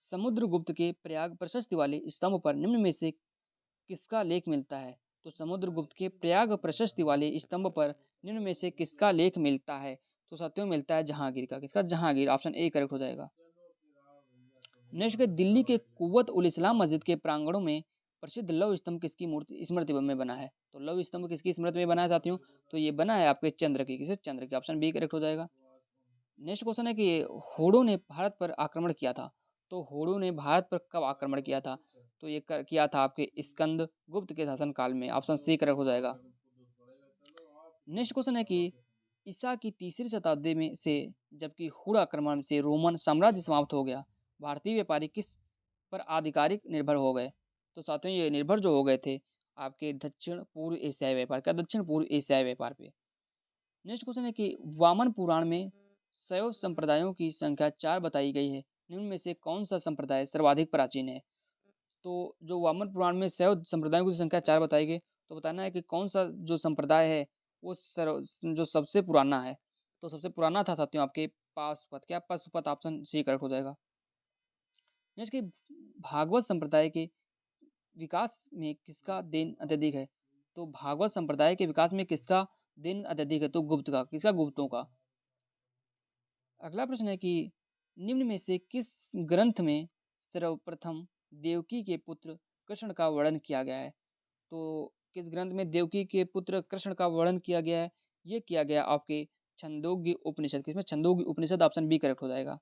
समुद्रगुप्त के प्रयाग प्रशस्ति वाले स्तंभ पर निम्न में से किसका लेख मिलता है। तो समुद्रगुप्त के प्रयाग प्रशस्ति वाले स्तंभ पर निम्न में से किसका लेख मिलता है। तो साथियों मिलता है जहांगीर का। किसका, जहांगीर। ऑप्शन ए करेक्ट हो जाएगा। नेक्स्ट के दिल्ली के कुव्वत उल इस्लाम मस्जिद के प्रांगणों में प्रसिद्ध लौह स्तंभ किसकी मूर्ति स्मृति में बना है। तो लौह स्तंभ किसकी स्मृति में बना है साथियों। तो ये बना है आपके चंद्र की। किसे, चंद्र की। ऑप्शन बी करेक्ट हो जाएगा। नेक्स्ट क्वेश्चन है कि होड़ों ने भारत पर आक्रमण किया था। तो होड़ों ने भारत पर कब आक्रमण किया था। तो ये किया था आपके स्कंद गुप्त के शासन काल में। ऑप्शन सी करेक्ट हो जाएगा। नेक्स्ट क्वेश्चन है कि ईसा की तीसरी शताब्दी में से जबकि हुड़ आक्रमण से रोमन साम्राज्य समाप्त हो गया, भारतीय व्यापारी किस पर आधिकारिक निर्भर हो गए। तो साथियों ये निर्भर जो हो गए थे आपके दक्षिण पूर्व एशियाई व्यापार का, दक्षिण पूर्व एशियाई व्यापार पे। नेक्स्ट क्वेश्चन है कि वामन पुराण में शैव संप्रदायों की संख्या 4 बताई गई है, निम्न में से कौन सा संप्रदाय सर्वाधिक प्राचीन है। तो जो वामन पुराण में शैव संप्रदायों की संख्या 4 बताई गई, तो बताना है कि कौन सा जो संप्रदाय है वो जो सबसे पुराना है। तो सबसे पुराना था साथियों आपके पाशुपत। क्या, पाशुपत। ऑप्शन सी करेक्ट हो जाएगा। नेक्स्ट कि भागवत संप्रदाय के विकास में किसका देन अत्यधिक है। तो भागवत संप्रदाय के विकास में किसका देन अत्यधिक है। तो गुप्त का। किसका, गुप्तों का। अगला प्रश्न है कि निम्न में से किस ग्रंथ में सर्वप्रथम देवकी के पुत्र कृष्ण का वर्णन किया गया है। तो किस ग्रंथ में देवकी के पुत्र कृष्ण का वर्णन किया गया है। ये किया गया आपके छंदोग्य उपनिषद। किसमें, छंदोग्य उपनिषद। ऑप्शन बी करेक्ट हो जाएगा।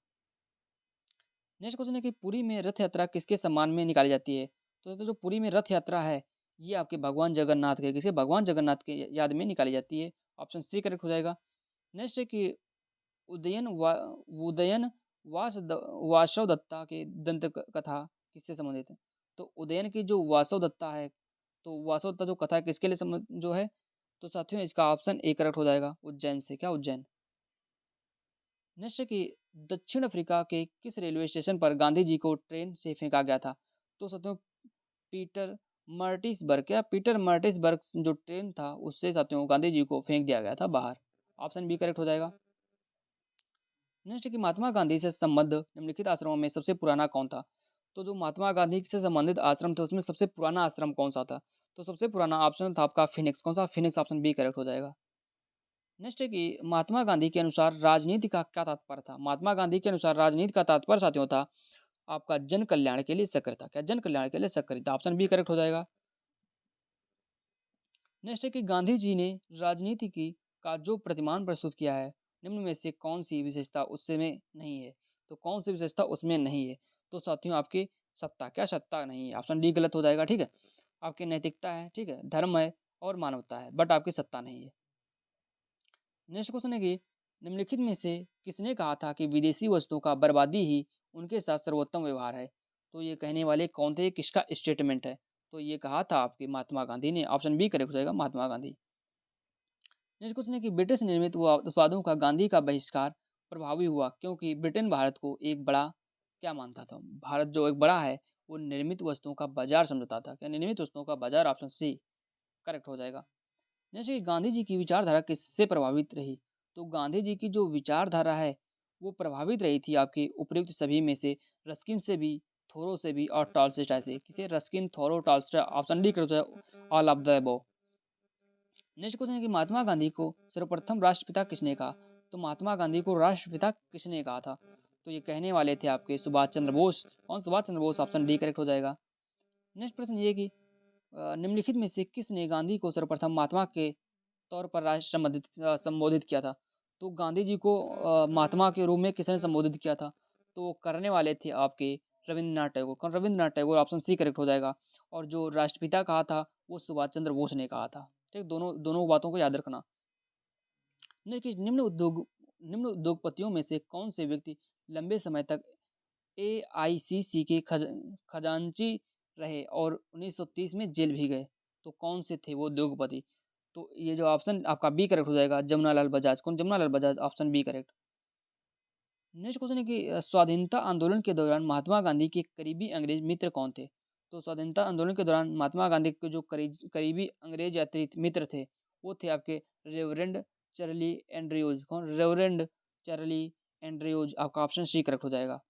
नेक्स्ट क्वेश्चन है कि पुरी में रथ यात्रा किसके सम्मान में निकाली जाती है। तो जो पुरी में रथ यात्रा है ये आपके भगवान जगन्नाथ के, किसे, भगवान जगन्नाथ के याद में निकाली जाती है। ऑप्शन सी करेक्ट हो जाएगा। नेक्स्ट है कि उदयन वासव दत्ता के दंत कथा किससे संबंधित है। तो उदयन की जो वासव दत्ता है, तो वासव दत्ता जो कथा है किसके लिए जो है। तो साथियों इसका ऑप्शन ए करेक्ट हो जाएगा, उज्जैन से। क्या, उज्जैन। नेक्स्ट है कि दक्षिण अफ्रीका के किस रेलवे स्टेशन पर गांधी जी को ट्रेन से फेंका गया था। तो साथियों पीटर मार्टिसबर्ग। क्या, पीटर मार्टिसबर्ग जो ट्रेन था उससे साथियों गांधी जी को फेंक दिया गया था बाहर। ऑप्शन बी करेक्ट हो जाएगा। नेक्स्ट कि महात्मा गांधी से संबद्ध निम्नलिखित आश्रमों में सबसे पुराना कौन था। तो जो महात्मा गांधी से संबंधित आश्रम थे उसमें सबसे पुराना आश्रम कौन सा था। तो सबसे पुराना ऑप्शन था आपका फिनिक्स। कौन सा, फिनिक्स। ऑप्शन बी करेक्ट हो जाएगा। नेक्स्ट है कि महात्मा गांधी के अनुसार राजनीति का क्या तात्पर्य था। महात्मा गांधी के अनुसार राजनीति का तात्पर्य साथियों था आपका जन कल्याण के लिए सक्रियता। क्या, जन कल्याण के लिए सक्रियता। ऑप्शन बी करेक्ट हो जाएगा। नेक्स्ट है कि गांधी जी ने राजनीति की का जो प्रतिमान प्रस्तुत किया है निम्न में से कौन सी विशेषता उसमें नहीं है। तो कौन सी विशेषता उसमें नहीं है। तो साथियों आपकी सत्ता। क्या, सत्ता नहीं है। ऑप्शन डी गलत हो जाएगा, ठीक है। आपकी नैतिकता है, ठीक है, धर्म है और मानवता है, बट आपकी सत्ता नहीं है। नेक्स्ट क्वेश्चन है कि निम्नलिखित में से किसने कहा था कि विदेशी वस्तुओं का बर्बादी ही उनके साथ सर्वोत्तम व्यवहार है। तो ये कहने वाले कौन थे, किसका स्टेटमेंट है। तो ये कहा था आपके महात्मा गांधी ने। ऑप्शन बी करेक्ट हो जाएगा, महात्मा गांधी। नेक्स्ट क्वेश्चन है कि ब्रिटिश निर्मित उत्पादों का गांधी का बहिष्कार प्रभावी हुआ क्योंकि ब्रिटेन भारत को एक बड़ा क्या मानता था। भारत जो एक बड़ा है वो निर्मित वस्तुओं का बाजार समझता था। क्या निर्मित वस्तुओं का बाजार, ऑप्शन सी करेक्ट हो जाएगा। जैसे कि गांधी जी की विचारधारा किससे प्रभावित रही, तो गांधी जी की जो विचारधारा है वो प्रभावित रही थी आपके उपयुक्त सभी में से, रस्किन से भी, थोरो से भी और टॉलस्टॉय से। किसे, रस्किन, थोरो, टॉलस्टॉय, ऑप्शन डी करेक्ट हो जाएगा, all of the above. Next question है कि महात्मा गांधी को सर्वप्रथम राष्ट्रपिता किसने कहा, तो महात्मा गांधी को राष्ट्रपिता किसने कहा था, तो ये कहने वाले थे आपके सुभाष चंद्र बोस। कौन, Subhash Chandra Bose, option D correct हो जाएगा। नेक्स्ट प्रश्न ये कि निम्नलिखित में से किसने गांधी को सर्वप्रथम महात्मा के तौर पर राष्ट्र संबोधित किया था, तो गांधी जी को महात्मा के रूप में किसने संबोधित किया था, तो करने वाले थे आपके रविंद्रनाथ टैगोर। कौन, Rabindranath Tagore, option C correct हो जाएगा। और जो राष्ट्रपिता कहा था वो सुभाष चंद्र बोस ने कहा था। ठीक, दोनों दोनों बातों को याद रखना। निम्न उद्योगपतियों में से कौन से व्यक्ति लंबे समय तक AICC के खजांची रहे और 1930 में जेल भी गए, तो कौन से थे वो उद्योगपति, तो ये जो ऑप्शन आपका बी करेक्ट हो जाएगा, जमुनालाल बजाज। कौन, Jamnalal Bajaj, option B correct. Next question है कि स्वाधीनता आंदोलन के दौरान महात्मा गांधी के करीबी अंग्रेज मित्र कौन थे, तो स्वाधीनता आंदोलन के दौरान महात्मा गांधी के जो करीबी अंग्रेज यात्री मित्र थे वो थे आपके रेवरेंड चार्ली एंड्रयूज। कौन, रेवरेंड चार्ली एंड्रयूज, आपका ऑप्शन सी करेक्ट हो जाएगा।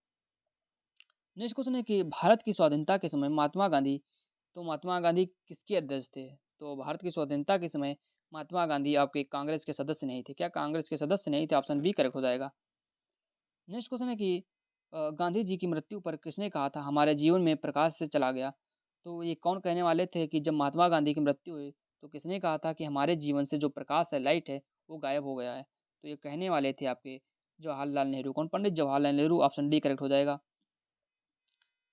नेक्स्ट क्वेश्चन है कि भारत की स्वाधीनता के समय महात्मा गांधी, तो महात्मा गांधी किसके अध्यक्ष थे, तो भारत की स्वाधीनता के समय महात्मा गांधी आपके कांग्रेस के सदस्य नहीं थे। क्या कांग्रेस के सदस्य नहीं थे, ऑप्शन बी करेक्ट हो जाएगा। नेक्स्ट क्वेश्चन है कि गांधी जी की मृत्यु पर किसने कहा था हमारे जीवन में प्रकाश से चला गया, तो ये कौन कहने वाले थे कि जब महात्मा गांधी की मृत्यु हुई तो किसने कहा था कि हमारे जीवन से जो प्रकाश है, लाइट है, वो गायब हो गया है, तो ये कहने वाले थे आपके जवाहरलाल नेहरू। कौन, Pandit Jawaharlal Nehru, option D correct हो जाएगा।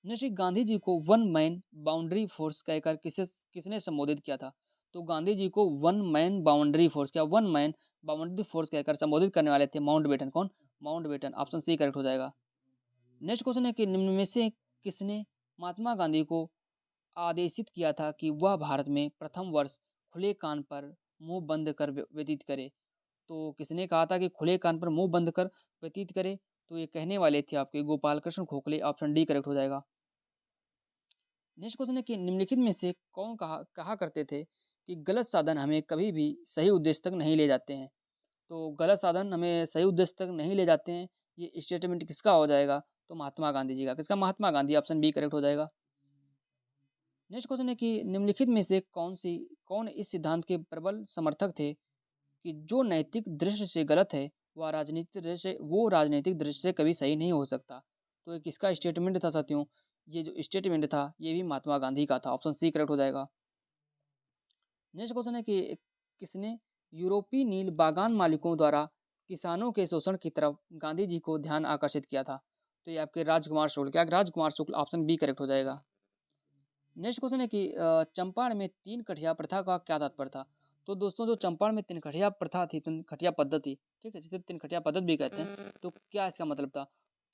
नेक्स्ट, गांधी जी को वन मैन बाउंड्री फोर्स कहकर किसने संबोधित किया था, तो गांधी जी को वन मैन बाउंड्री फोर्स, क्या वन मैन बाउंड्री फोर्स कहकर संबोधित करने वाले थे माउंट बेटन। कौन, Mountbatten, option C correct हो जाएगा। नेक्स्ट क्वेश्चन है कि निम्न में से किसने महात्मा गांधी को आदेशित किया था कि वह भारत में प्रथम वर्ष खुले कान पर मुंह बंद कर व्यतीत करे, तो किसने कहा था कि खुले कान पर मुंह बंद कर व्यतीत करे, तो ये कहने वाले थे आपके Gopal Krishna Gokhale, option D correct हो जाएगा। नेक्स्ट क्वेश्चन है कि निम्नलिखित में से कौन कहा करते थे कि गलत साधन हमें कभी भी सही उद्देश्य तक नहीं ले जाते हैं, तो गलत साधन हमें सही उद्देश्य तक नहीं ले जाते हैं, ये स्टेटमेंट किसका हो जाएगा, तो महात्मा गांधी जी का। किसका, Mahatma Gandhi, option B correct हो जाएगा। नेक्स्ट क्वेश्चन है कि निम्नलिखित में से कौन इस सिद्धांत के प्रबल समर्थक थे कि जो नैतिक दृष्टि से गलत है वो राजनीतिक दृष्टि से कभी सही नहीं हो सकता, तो ये किसका स्टेटमेंट था साथियों, ये जो स्टेटमेंट था ये भी महात्मा गांधी का था, ऑप्शन सी करेक्ट हो जाएगा। नेक्स्ट क्वेश्चन है कि किसने यूरोपीय नील बागान मालिकों द्वारा किसानों के शोषण की तरफ गांधी जी को ध्यान आकर्षित किया था, तो ये आपके राजकुमार शुक्ल। क्या, राजकुमार शुक्ल, ऑप्शन बी करेक्ट हो जाएगा। नेक्स्ट क्वेश्चन है कि चंपारण में तीन कठिया प्रथा का क्या तात्पर्य था, तो दोस्तों जो चंपारण में तीन कठिया प्रथा थी, तीन कठिया पद्धति, ठीक है, जिसे तीन कठिया पद्धति भी कहते हैं, तो क्या इसका मतलब था,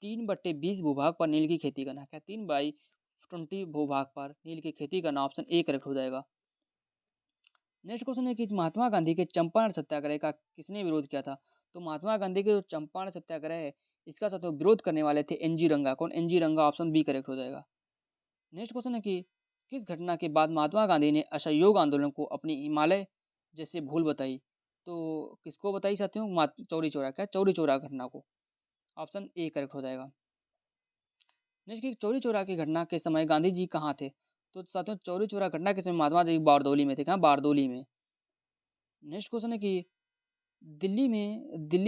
3/20 भूभाग पर नील की खेती करना। क्या 3/20 भूभाग पर नील की खेती करना, ऑप्शन ए करेक्ट हो जाएगा। नेक्स्ट क्वेश्चन है कि महात्मा गांधी के चंपारण सत्याग्रह का किसने विरोध किया था, तो महात्मा गांधी के जो चंपारण सत्याग्रह है इसका साथ विरोध करने वाले थे NG रंगा। कौन, NG रंगा, ऑप्शन बी करेक्ट हो जाएगा। नेक्स्ट क्वेश्चन है कि किस घटना के बाद महात्मा गांधी ने असहयोग आंदोलन को अपनी हिमालय जैसे भूल बताई, तो किसको बताई साथियों, चौरी चौरा। क्या, चौरी चौरा घटना को, ऑप्शन ए करेक्ट हो जाएगा। नेक्स्ट की चौरी चौरा की घटना के समय गांधी जी कहाँ थे, तो साथियों चौरी चौरा घटना के समय महात्मा जी बारदोली में थे। कहाँ, बारदोली में। नेक्स्ट क्वेश्चन है कि दिल्ली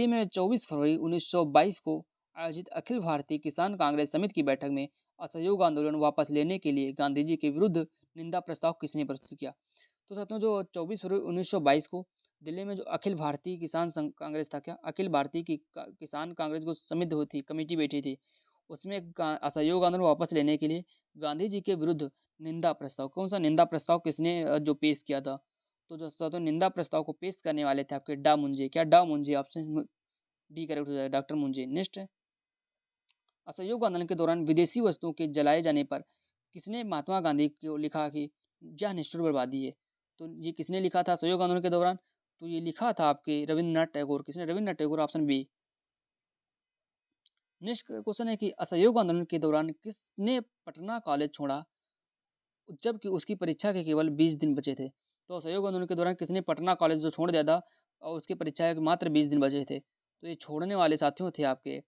में 24 फरवरी 1922 को आयोजित अखिल भारतीय किसान कांग्रेस समिति की बैठक में असहयोग आंदोलन वापस लेने के लिए गांधी जी के विरुद्ध निंदा प्रस्ताव किसने प्रस्तुत किया, तो साथियों जो 24 फरवरी 1922 को दिल्ली में जो अखिल भारतीय किसान कांग्रेस था, क्या अखिल भारतीय किसान कांग्रेस को समिति हुई थी, कमेटी बैठी थी, उसमें असहयोग आंदोलन वापस लेने के लिए गांधी जी के विरुद्ध निंदा प्रस्ताव, कौन सा निंदा प्रस्ताव किसने जो पेश किया था, तो जो साथियों निंदा प्रस्ताव को पेश करने वाले थे आपके डा मुंजे। क्या, डा मुंजे, ऑप्शन डी करेक्ट हो जाएगा, डॉक्टर मुंजे। नेक्स्ट, असहयोग आंदोलन के दौरान विदेशी वस्तुओं के जलाए जाने पर किसने महात्मा गांधी को लिखा कि यह निष्ठुर बर्बादी है, तो ये किसने लिखा था असहयोग आंदोलन के दौरान, तो ये लिखा था आपके रविन्द्रनाथ टैगोर। किसने? Rabindranath Tagore, option B. Next question है कि असहयोग आंदोलन के दौरान किसने पटना कॉलेज छोड़ा जबकि उसकी परीक्षा के केवल 20 दिन बचे थे? तो असहयोग आंदोलन के दौरान किसने पटना कॉलेज जो छोड़ दिया था और उसकी परीक्षा के मात्र 20 दिन बचे थे? तो ये छोड़ने वाले साथियों थे आपके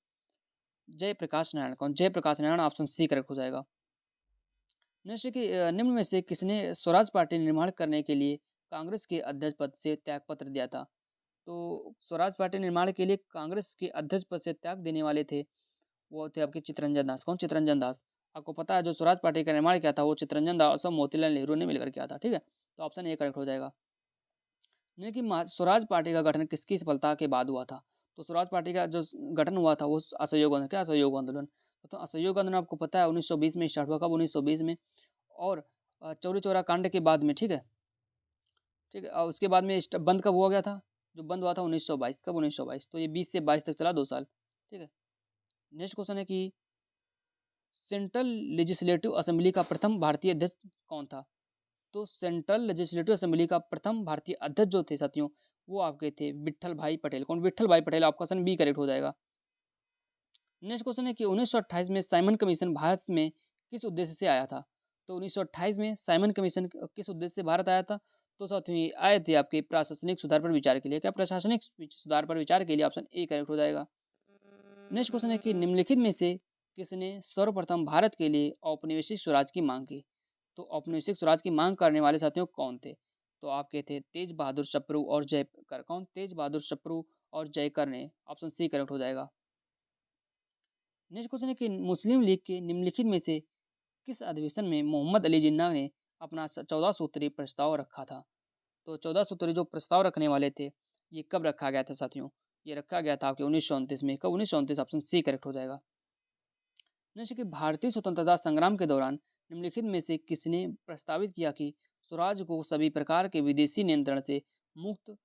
जयप्रकाश नारायण। कौन? Jayaprakash Narayan, option C correct हो जाएगा। नेक्स्ट कि निम्न में से किसने स्वराज पार्टी निर्माण करने के लिए कांग्रेस के अध्यक्ष पद से त्यागपत्र दिया था? तो स्वराज पार्टी निर्माण के लिए कांग्रेस के अध्यक्ष पद से त्याग देने वाले थे, वो थे आपके चित्तरंजन दास। कौन? चित्तरंजन दास। आपको पता है जो स्वराज पार्टी का निर्माण किया था वो चित्तरंजन दास और मोतीलाल नेहरू ने मिलकर किया था। ठीक है, तो ऑप्शन ए करेक्ट हो जाएगा। लेकिन स्वराज पार्टी का गठन किसकी सफलता के बाद हुआ था? तो स्वराज पार्टी का जो गठन हुआ था वो असहयोग आंदोलन। क्या? असहयोग आंदोलन। तो असहयोग आंदोलन आपको पता है 1920 में स्टार्ट हुआ। कब? 1920 में। और चौरी चौरा कांड के बाद में। ठीक है, ठीक है। और उसके बाद में बंद कब हुआ गया था? जो बंद हुआ था 1922। कब? 1922। तो ये 20 से 22 तक चला, 2 साल। ठीक है। नेक्स्ट क्वेश्चन है कि सेंट्रल लेजिस्लेटिव असेंबली का प्रथम भारतीय अध्यक्ष कौन था? तो सेंट्रल लेजिस्लेटिव असेंबली का प्रथम भारतीय अध्यक्ष जो थे साथियों वो आपके थे विट्ठल भाई पटेल। कौन? विट्ठल भाई पटेल। आपका ऑप्शन बी करेक्ट हो जाएगा। नेक्स्ट क्वेश्चन है कि 1928 में साइमन कमीशन भारत में किस उद्देश्य से आया था? तो 1928 में साइमन कमीशन किस उद्देश्य से भारत आया था? तो साथियों ये आए थे आपके प्रशासनिक सुधार पर विचार के लिए। क्या? प्रशासनिक सुधार पर विचार के लिए। ऑप्शन ए करेक्ट हो जाएगा। नेक्स्ट क्वेश्चन है कि निम्नलिखित में से किसने सर्वप्रथम भारत के लिए औपनिवेशिक स्वराज की मांग की? तो औपनिवेशिक स्वराज की मांग करने वाले साथियों कौन थे? तो आपके थे तेज बहादुर सप्रू और जयकर। कौन? तेज बहादुर सप्रू और जयकर ने। ऑप्शन सी करेक्ट हो जाएगा। नेक्स्ट क्वेश्चन है कि मुस्लिम लीग के निम्नलिखित में से किस अधिवेशन में मोहम्मद अली जिन्ना ने अपना 14 सूत्री प्रस्ताव रखा था? तो 14 सूत्री जो प्रस्ताव रखने वाले थे ये कब रखा गया था साथियों? ये रखा गया था आपके 1929 में। कब? 1929। ऑप्शन सी करेक्ट हो जाएगा। नेक्स्ट कि भारतीय स्वतंत्रता संग्राम के दौरान निम्नलिखित में से किसने प्रस्तावित किया कि स्वराज को सभी प्रकार के विदेशी नियंत्रण से मुक्त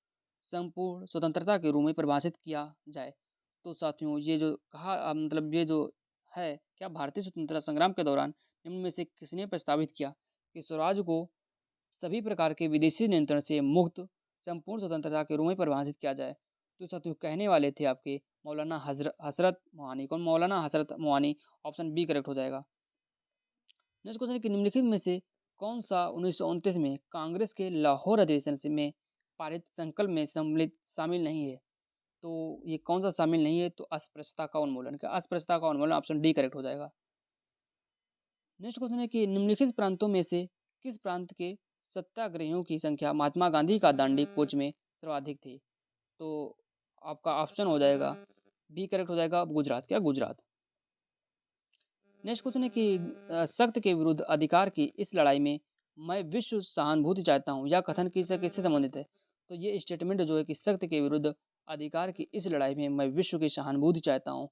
संपूर्ण स्वतंत्रता के रूप में परिभाषित किया जाए? तो साथियों ये जो कहा मतलब ये जो है क्या भारतीय स्वतंत्रता संग्राम के दौरान निम्न में से किसने प्रस्तावित किया कि स्वराज को सभी प्रकार के विदेशी नियंत्रण से मुक्त संपूर्ण स्वतंत्रता के रूप में परिभाषित किया जाए? तो साथियों कहने वाले थे आपके मौलाना हसरत मोहानी। कौन? मौलाना हसरत मोहानी। ऑप्शन बी करेक्ट हो जाएगा। नेक्स्ट क्वेश्चन है कि निम्नलिखित में से कौन सा 1929 में कांग्रेस के लाहौर अधिवेशन में पारित संकल्प में सम्मिलित शामिल नहीं है? तो ये कौन सा शामिल नहीं है? तो अस्पृश्यता का उन्मूलन। क्या? अस्पृश्यता का उन्मूलन। ऑप्शन डी करेक्ट हो जाएगा। नेक्स्ट क्वेश्चन है कि निम्नलिखित प्रांतों में से किस प्रांत के सत्याग्रहियों की संख्या महात्मा गांधी का दांडी कूच में सर्वाधिक थी? तो आपका ऑप्शन हो जाएगा बी करेक्ट हो जाएगा, गुजरात। क्या? गुजरात। नेक्स्ट क्वेश्चन है कि सख्त के विरुद्ध अधिकार की इस लड़ाई में मैं विश्व सहानुभूति चाहता हूँ यह कथन किससे किससे संबंधित है? तो ये स्टेटमेंट जो है कि सख्त के विरुद्ध अधिकार की इस लड़ाई में मैं विश्व की सहानुभूति चाहता हूँ,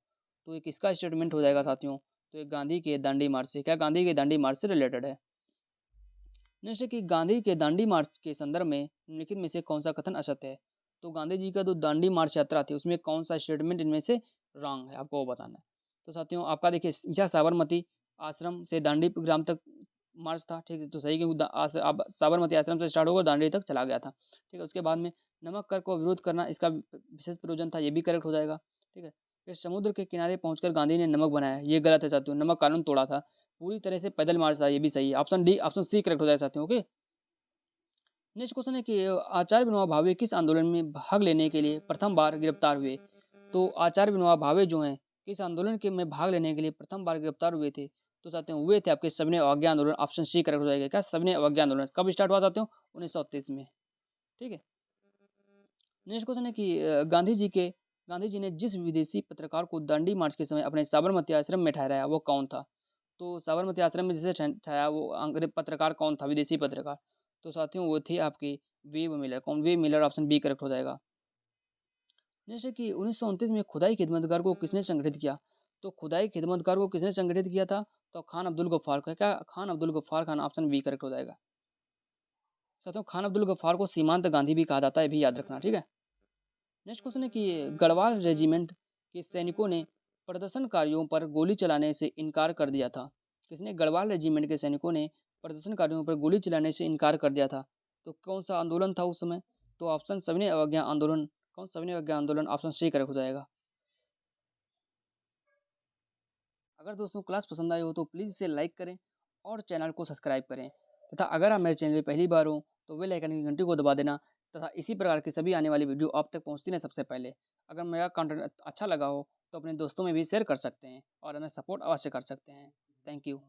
तो ये किसका स्टेटमेंट हो जाएगा साथियों? तो ये गांधी के दांडी मार्च से। क्या? गांधी के दांडी मार्च से रिलेटेड है। नेक्स्ट है कि गांधी के दांडी मार्च के संदर्भ में निम्नलिखित में से कौन सा कथन असत्य है? तो गांधी जी का जो दांडी मार्च यात्रा थी उसमें कौन सा स्टेटमेंट इनमें से रॉन्ग है, आपको वो बताना है। तो साथियों आपका देखिए यह साबरमती आश्रम से दांडी ग्राम तक मार्च था। ठीक है, तो सही क्योंकि साबरमती आश्रम से स्टार्ट होकर दांडी तक चला गया था। ठीक है, उसके बाद में नमक कर को विरोध करना इसका विशेष प्रयोजन था, ये भी करेक्ट हो जाएगा। ठीक है, फिर समुद्र के किनारे पहुंचकर गांधी ने नमक बनाया, ये गलत है साथियों। नमक कानून तोड़ा था। पूरी तरह से पैदल मार्च था, ये भी सही है। Option D, option C correct हो जाएगा साथियों। ओके, नेक्स्ट क्वेश्चन है कि आचार्य विनोबा भावे किस आंदोलन में भाग लेने के लिए प्रथम बार गिरफ्तार हुए? तो आचार्य विनोबा भावे जो हैं किस आंदोलन के में भाग लेने के लिए प्रथम बार गिरफ्तार हुए थे? तो चाहते हैं हुए थे आपके सविनय अवज्ञा आंदोलन। ऑप्शन सी करेक्ट हो जाएगा। क्या? सविनय अवज्ञा आंदोलन कब स्टार्ट हुआ चाहते हो? 1930 में। ठीक है, नेक्स्ट क्वेश्चन है कि गांधी जी ने जिस विदेशी पत्रकार को दांडी मार्च के समय अपने साबरमती आश्रम में ठहराया वो कौन था? तो साबरमती आश्रम में जिसे ठहराया वो अंग्रेज पत्रकार कौन था, विदेशी पत्रकार? तो साथियों वो थे आपके वेब मिलर। कौन? Webb Miller. Option B correct हो जाएगा। जैसे कि 1929 में खुदाई खिदमतगार को किसने संगठित किया? तो खुदाई खिदमतगार को किसने संगठित किया था? तो खान अब्दुल गफ्फार को। क्या? Khan Abdul Ghaffar Khan. Option B correct हो जाएगा। साथियों खान अब्दुल गफ्फार को सीमांत गांधी भी कहा जाता है, भी याद रखना। ठीक है, नेक्स्ट क्वेश्चन है कि गढ़वाल रेजिमेंट के सैनिकों ने प्रदर्शनकारियों पर गोली चलाने से इनकार कर दिया था। किसने? गढ़वाल रेजिमेंट के सैनिकों ने प्रदर्शनकारियों पर गोली चलाने से इनकार कर दिया था। तो कौन सा आंदोलन था उस समय? तो ऑप्शन सविनय अवज्ञा आंदोलन, कौन सविनय अवज्ञा आंदोलन, ऑप्शन सी करेक्ट हो जाएगा। अगर दोस्तों क्लास पसंद आई हो तो प्लीज़ इसे लाइक करें और चैनल को सब्सक्राइब करें, तथा अगर आप मेरे चैनल में पहली बार हो तो बेल आइकन की घंटी को दबा देना, तथा इसी प्रकार की सभी आने वाली वीडियो आप तक पहुंचती रहें सबसे पहले। अगर मेरा कंटेंट अच्छा लगा हो तो अपने दोस्तों में भी शेयर कर सकते हैं और हमें सपोर्ट अवश्य कर सकते हैं। Thank you.